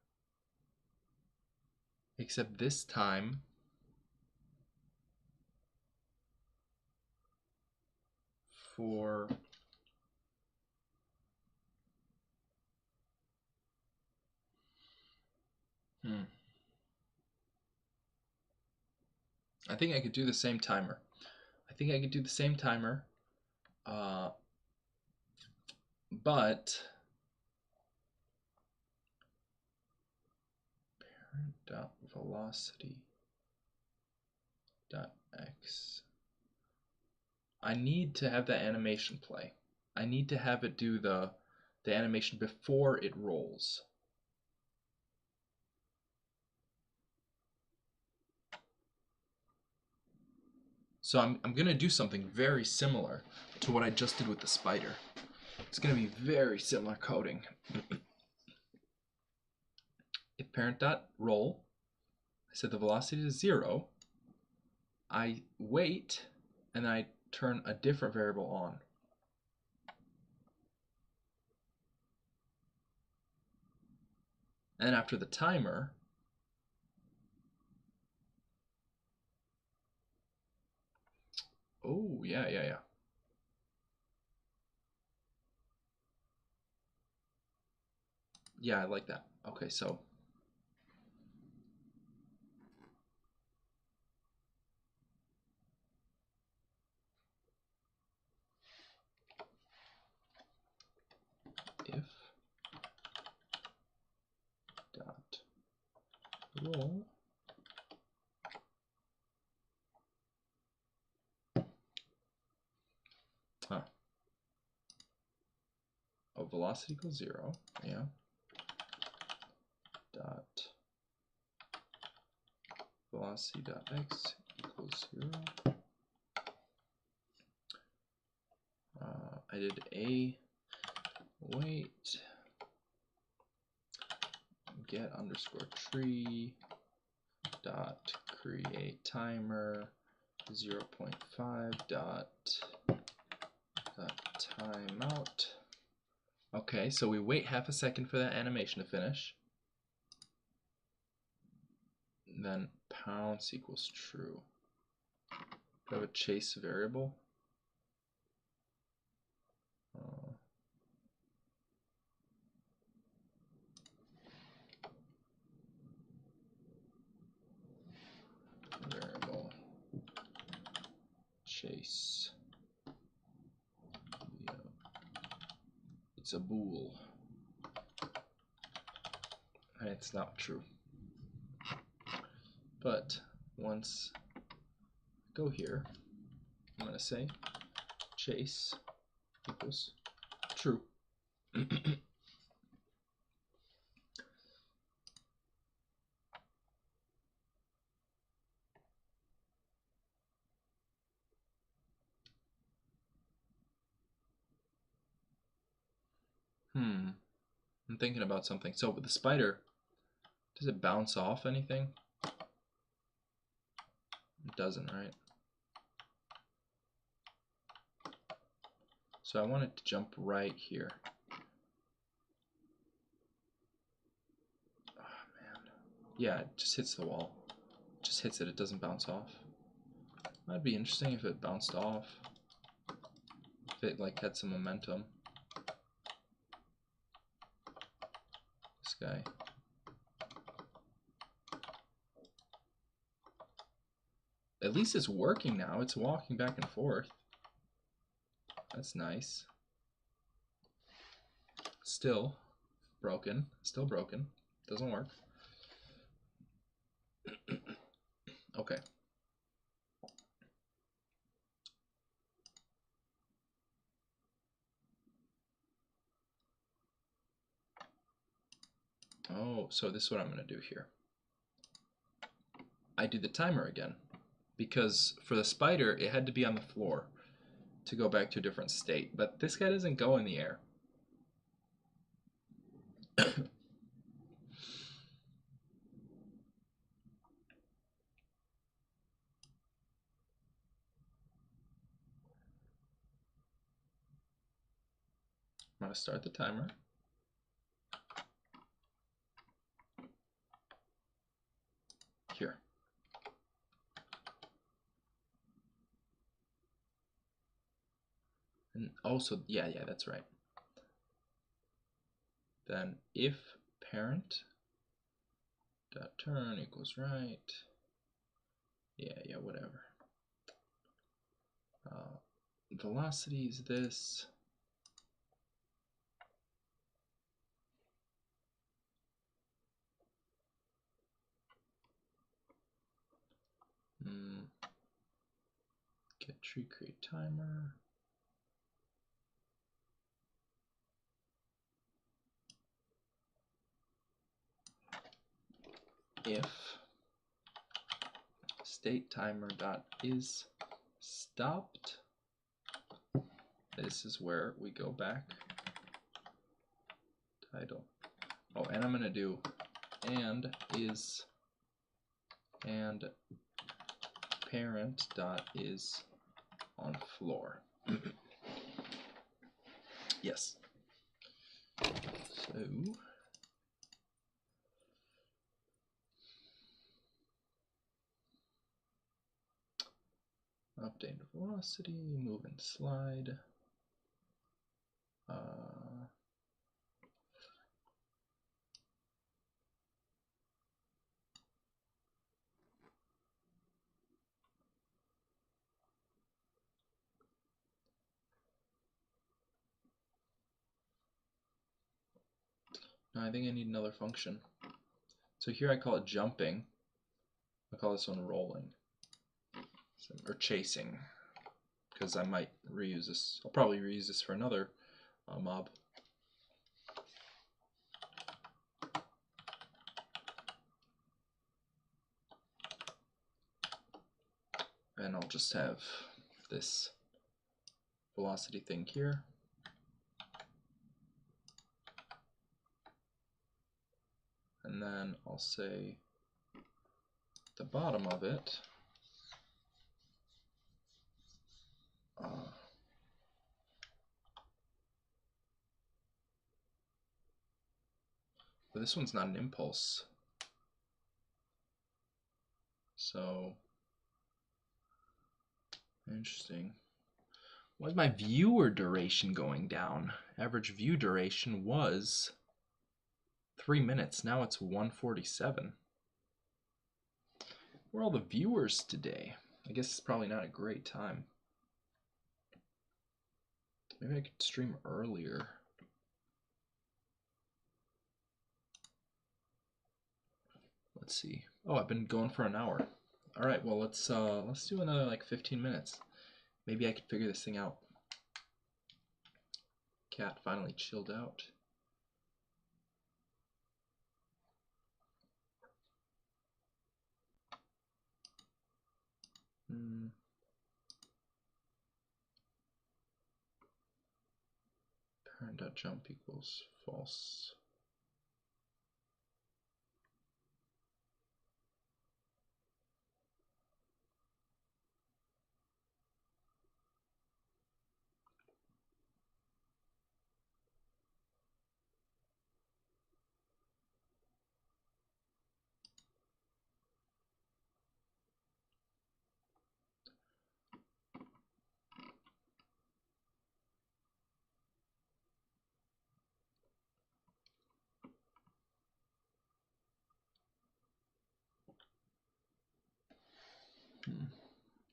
except this time for I think I could do the same timer. But parent.velocity.x. I need to have that animation play. I need to have it do the animation before it rolls. So I'm going to do something very similar to what I just did with the spider. It's going to be very similar coding. If parent.roll, I set the velocity to 0, I wait, and I turn a different variable on. And after the timer, oh, yeah. Yeah, I like that. Okay, so if dot roll velocity equals 0, yeah, dot velocity dot x equals 0. I did a wait get underscore tree dot create timer 0.5 dot timeout. Okay, so we wait half a second for that animation to finish. And then pounce equals true. Do I have a chase variable? Variable chase. Yeah. It's a bool. And it's not true. But once I go here, I'm going to say chase equals true. I'm thinking about something. So with the spider, does it bounce off anything? It doesn't, right? So I want it to jump right here. Oh man. Yeah, it just hits the wall. It just hits it, it doesn't bounce off. That'd be interesting if it bounced off. If it like had some momentum. This guy. At least it's working now. It's walking back and forth. That's nice. Still broken. Still broken. Doesn't work. Okay. Oh, so this is what I'm going to do here. I do the timer again, because for the spider, it had to be on the floor to go back to a different state, but this guy doesn't go in the air. I'm going to start the timer. Here. And also, yeah, that's right. Then if parent dot turn equals right, yeah, whatever. Velocity is this. Get tree, create timer. If state timer dot is stopped, this is where we go back. Title. Oh, and I'm gonna do and is and parent dot is on floor. Yes. So update velocity, move and slide. No, I think I need another function. So here I call it jumping. I'll call this one rolling. So, or chasing, because I might reuse this. I'll probably reuse this for another mob. And I'll just have this velocity thing here. And then I'll say at the bottom of it, but this one's not an impulse. So, interesting. Why is my viewer duration going down? Average view duration was 3 minutes. Now it's 1:47. Where are all the viewers today? I guess it's probably not a great time. Maybe I could stream earlier. Let's see. Oh, I've been going for an hour. All right, well let's do another like 15 minutes. Maybe I could figure this thing out. Cat finally chilled out. Parent.jump equals false.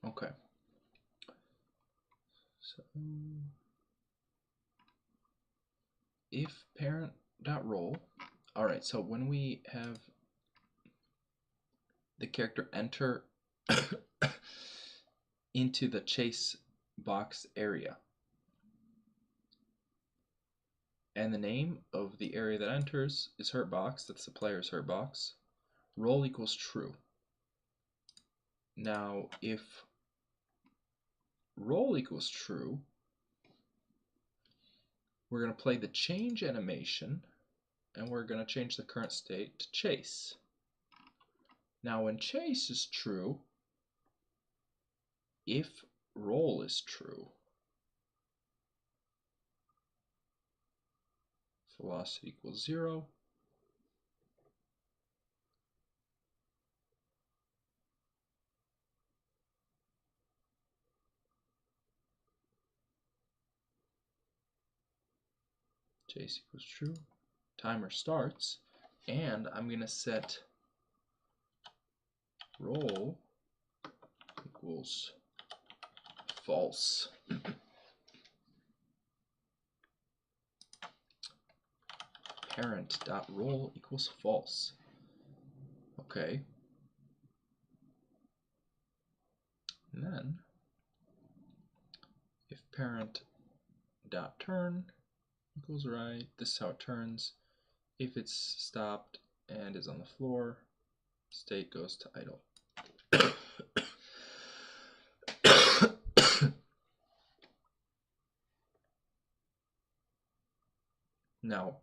Okay. So if parent.roll, all right, so when we have the character enter into the chase box area. And the name of the area that enters is hurt box. That's the player's hurt box. Roll equals true. Now, if roll equals true, we're going to play the change animation, and we're going to change the current state to chase. Now, when chase is true, if roll is true, velocity equals 0. Chase equals true. Timer starts, and I'm going to set roll equals false. Parent.roll equals false. Okay. And then if parent.turn equals right, this is how it turns. If it's stopped and is on the floor, state goes to idle. Now,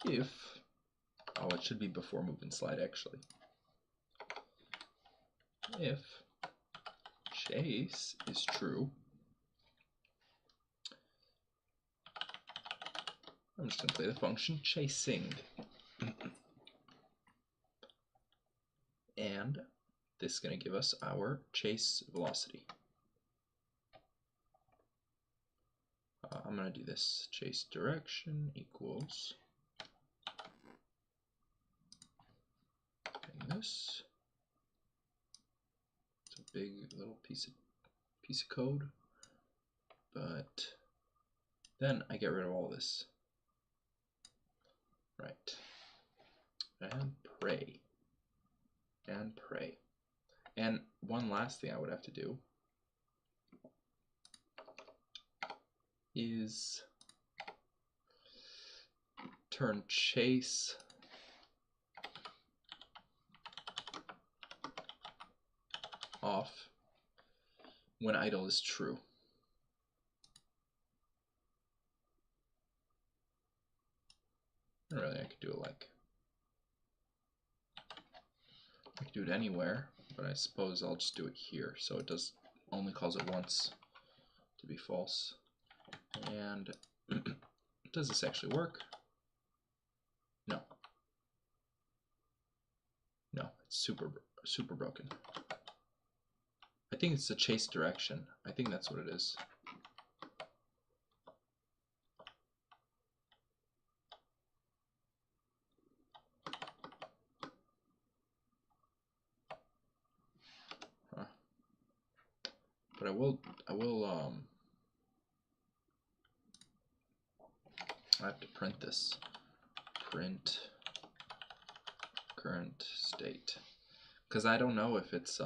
if, oh, it should be before move and slide actually. If chase is true, I'm just going to play the function chasing. And this is going to give us our chase velocity. I'm going to do this. Chase direction equals this. It's a big little piece of code, but then I get rid of all this. Right. And pray. And pray. And one last thing I would have to do is turn chase off when idle is true. Really, I could do it like, I could do it anywhere, but I suppose I'll just do it here, so it does only calls it once to be false. And does this actually work? No. No, it's super broken. I think it's the chase direction. I think that's what it is. Huh. But I have to print this. Print current state. Because I don't know if it's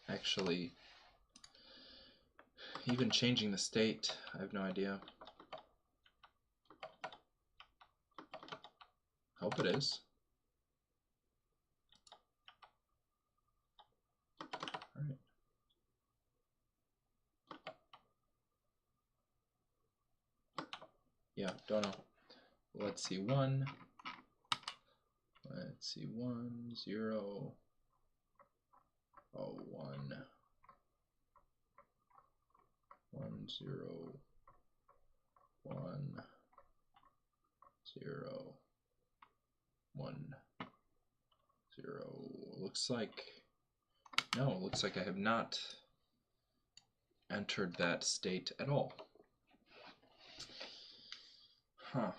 actually even changing the state. I have no idea. Hope it is. All right. Yeah, don't know. Let's see, 1. Let's see, 1, 0. Oh, 1. 1, 0. 1, 0. 1, 0. Looks like, no, looks like I have not entered that state at all. Huh.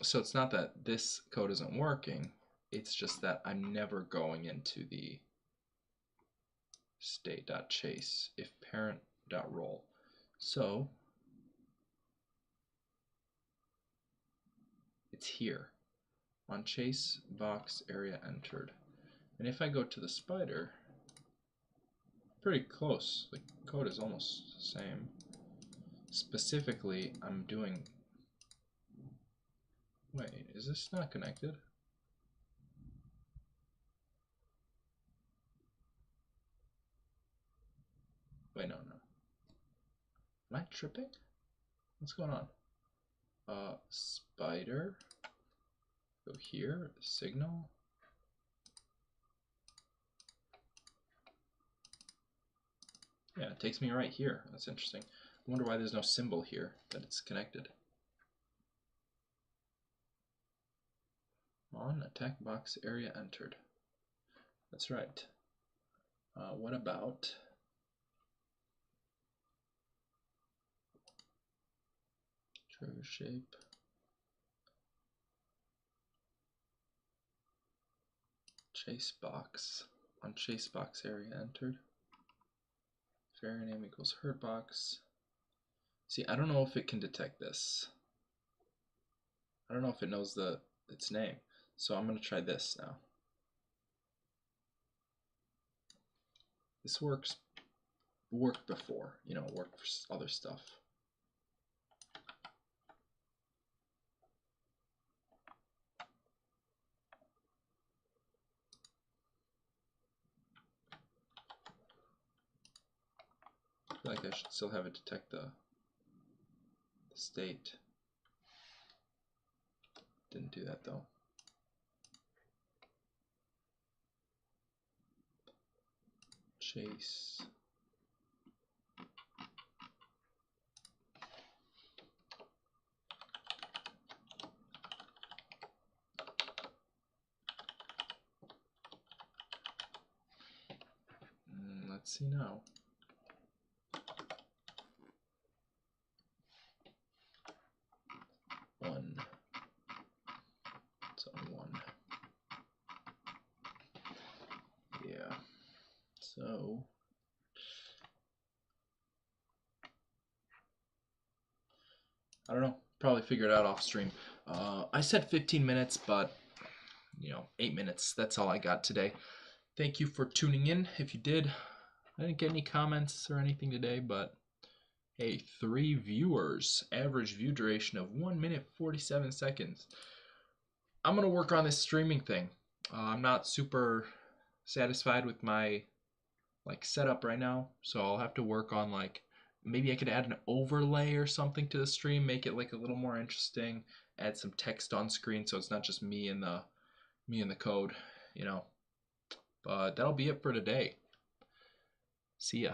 So it's not that this code isn't working, it's just that I'm never going into the state.chase if parent.roll. So it's here on chase box area entered. And if I go to the spider, pretty close. The code is almost the same. Specifically, I'm doing... Wait, is this not connected? Wait, no. Am I tripping? What's going on? Spider. Go here, signal. Yeah, it takes me right here. That's interesting. I wonder why there's no symbol here that it's connected. On attack box area entered. That's right. What about trigger shape? Chase box. On chase box area entered. Fairy name equals herd box. See, I don't know if it can detect this. I don't know if it knows its name. So I'm going to try this now. This worked before, worked for other stuff. I feel like I should still have it detect the state. Didn't do that though. Chase. Let's see now. One. It's on one. Yeah. So I don't know. Probably figure it out off stream. I said 15 minutes, but 8 minutes. That's all I got today. Thank you for tuning in. If you did, I didn't get any comments or anything today, but hey, 3 viewers. Average view duration of 1 minute 47 seconds. I'm gonna work on this streaming thing. I'm not super satisfied with my setup right now, so I'll have to work on maybe I could add an overlay or something to the stream, make it a little more interesting, add some text on screen so it's not just me and the code, But that'll be it for today. See ya.